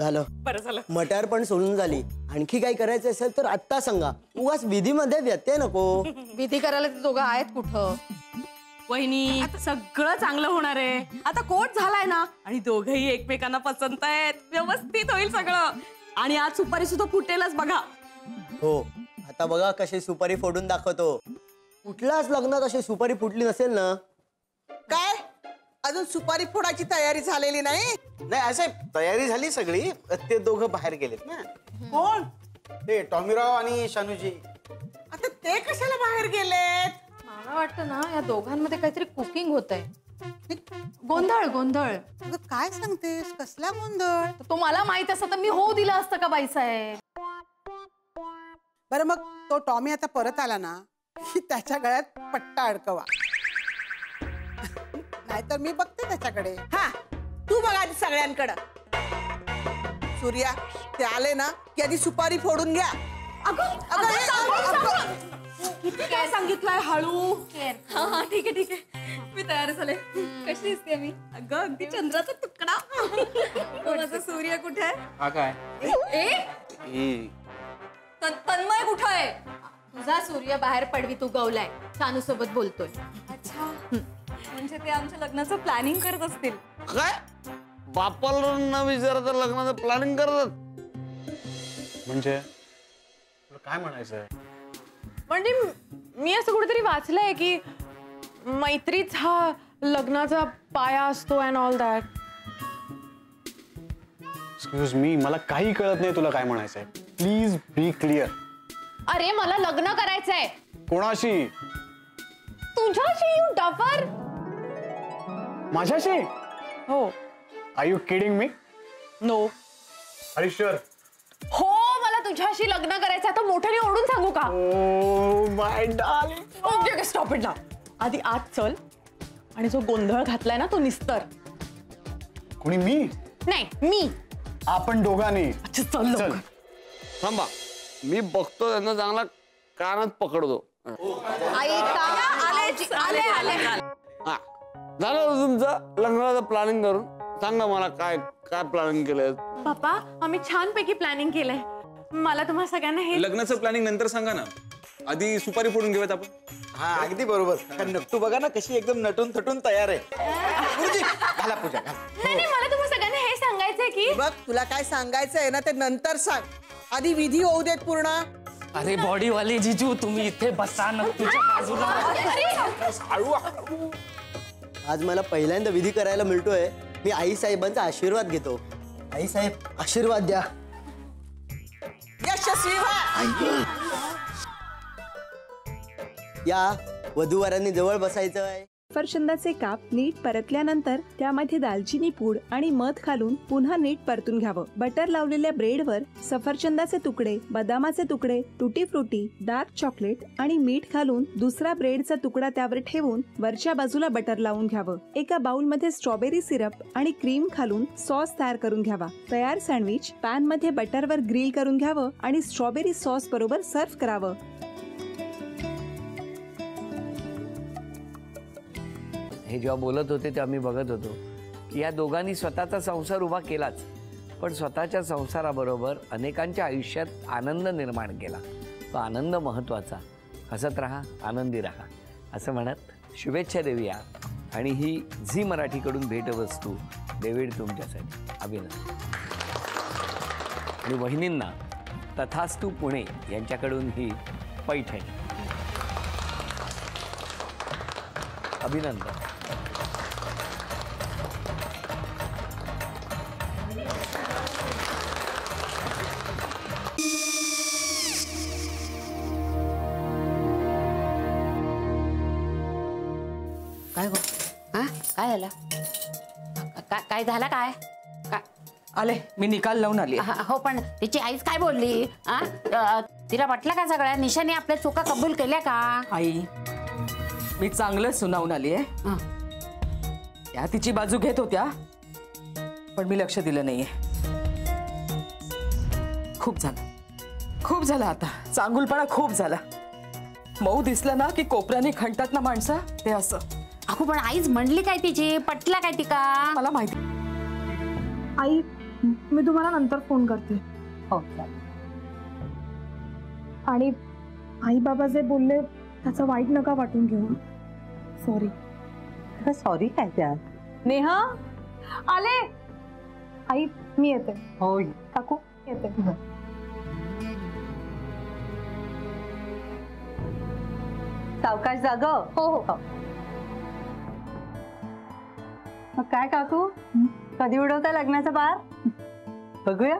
झालं बरं झालं. मटार पण सोडून झाली. आणखी काही करायचं असेल तर आत्ता सांगा. उगाच विधीमध्ये व्यत्यय नको. विधी करायला ते दोघं आहेत कुठं? वहिनी सगळं चांगलं होणार आहे. आता कोट झालाय ना आणि दोघही एकमेकांना पसंत आहेत. व्यवस्थित होईल सगळं. आणि आज सुपारी सुद्धा फुटेलच बघा. हो आता बघा कशी सुपारी फोडून दाखवतो. कुठल्याच लग्नात अशी सुपारी फुटली नसेल ना. काय अजून सुपारी फोडायची तयारी झालेली नाही? नाही असं तयारी झाली सगळी. ते दोघं बाहेर गेलेत ना. कोण? ते टॉमीराव आणि शानूजी. आता ते कशाला बाहेर गेलेत? मला वाटतं ना या दोघांमध्ये काहीतरी कुकिंग होतंय. गोंधळ गोंधळ. अगं काय सांगतेस? कसला गोंधळ? तो मला माहित असतं तर मी होऊ दिलं असतं का बाईसाहेब? बरं मग तो टॉमी आता परत आला ना की त्याच्या गळ्यात पट्टा अडकवा. नाहीतर मी बघते त्याच्याकडे. हा तू बघ आधी सगळ्यांकडं. सूर्या ते आले ना की आधी सुपारी फोडून घ्या. किती काय सांगितलंय हळू. हा ठीक आहे ठीक आहे. मी तयार झाले. कशी दिसते मी? अगं अगदी चंद्राचा तुकडा. माझा सूर्य कुठे आहे? हा काय तन्मय कुठे आहे? तुझा सूर्य बाहेर पडवी तू गवलाय. शानू सोबत बोलतोय. अच्छा म्हणजे ते आमच्या लग्नाचं प्लॅनिंग करत असतील. काय बापाला न विचारता लग्नाचं प्लॅनिंग करतात? म्हणजे तुला काय म्हणायचंय? म्हणजे मी असं कुठेतरी वाचलंय की मैत्रीच हा लग्नाचा पाया असतो and all that. Excuse me, मला काही कळत नाही तुला काय म्हणायचंय. Please be clear. अरे मला लग्न करायचंय. कोणाशी? तुझ्याशी यू डफर. माझ्याशी? हो. Are you kidding me? No. Are you sure? हो मला तुझ्याशी लग्न करायचं. आता मोठ्याने ओढून सांगू का? Oh my darling. Okay stop it now. आधी आत चल आणि जो गोंधळ घातलाय ना तो निस्तर. कोणी? मी? नाही मी. आपण दोघांनी. अच्छा चल चल. थांबा मी बघतो त्यांना चांगला कानात पकडतो. आले आले. हा झालं तुमचं लग्नाचं प्लॅनिंग करून. सांगा मला काय काय प्लॅनिंग केलंय? पप्पा आम्ही छानपैकी प्लॅनिंग केलंय. मला तुम्हा सगळ्यांना हे लग्नाचं प्लॅनिंग नंतर सांगा ना. आधी सुपारी फोडून घेऊयात आपण. हा अगदी बरोबर. नक्की बघा ना कशी एकदम नटून थटून तयार आहे. गुरुजी घाला पूजा घाला. नाही मला तुम्हा सगळ्यांना हे सांगायचंय की बघ तुला काय सांगायचंय ना ते नंतर सांग. आधी विधी होऊ देत पूर्ण. अरे बॉडीवाले जिजू तुम्ही इथे बसा ना तुझ्या बाजूला. आज मला पहिल्यांदा विधी करायला मिळतोय. मी आई साहेबांचा आशीर्वाद घेतो. आई साहेब आशीर्वाद द्या. यशस्वी व्हा. या वधूवरांनी जवळ बसायचं आहे. सफरचंदाचे काप नीट परतल्यानंतर त्यामध्ये दालचिनी पूड आणि मध घालून पुन्हा नीट परतून घ्यावं. बटर लावलेल्या ब्रेडवर सफरचंदाचे तुकडे, बदामाचे तुकडे, टुटी फ्रुटी, डार्क चॉकलेट आणि मीठ घालून दुसरा ब्रेडचा तुकडा त्यावर ठेवून वरच्या बाजूला बटर लावून घ्यावं. एका बाउलमध्ये स्ट्रॉबेरी सिरप आणि क्रीम घालून सॉस तयार करून घ्यावा. तयार सँडविच पॅन मध्ये बटरवर ग्रिल करून घ्यावं आणि स्ट्रॉबेरी सॉस बरोबर सर्व्ह करावं. हे जेव्हा बोलत होते तेव्हा मी बघत होतो की या दोघांनी स्वतःचा संसार उभा केलाच, पण स्वतःच्या संसाराबरोबर अनेकांच्या आयुष्यात आनंद निर्माण केला. तो आनंद महत्त्वाचा. हसत राहा, आनंदी राहा असं म्हणत शुभेच्छा देऊया. आणि ही झी मराठीकडून भेटवस्तू डेव्हिड तुमच्यासाठी. अभिनंदन. आणि वहिनींना तथास्तू पुणे यांच्याकडून ही पैठणी. अभिनंदन. काय गो? हा काय झालं? काय झालं? काय आले मी निकाल लावून आली. हो पण तिची आईच काय बोलली? तिला वाटलं का सगळ्या निशाने आपल्या चुका कबूल केल्या का? आई मी चांगलं सुनावून आली आहे. त्या तिची बाजू घेत होत्या पण मी लक्ष दिलं नाहीये. खूप झालं आता. चांगुलपणा खूप झाला. मऊ दिसलं ना की कोपऱ्याने खणतात ना माणसं ते असं. अगो पण आईच म्हणली काय तिची? पटला काय ती का? मला माहिती. आई मी तुम्हाला नंतर फोन करते. हो आणि आई बाबा जे बोलले त्याचं वाईट नका वाटून घेऊ. सॉरी. सॉरी काय त्या नेहा आले. आई मी येते. हो काकू येते. सावकाश जाग. हो हो. मग काय काकू कधी उडवता लग्नाचा बार बघूया.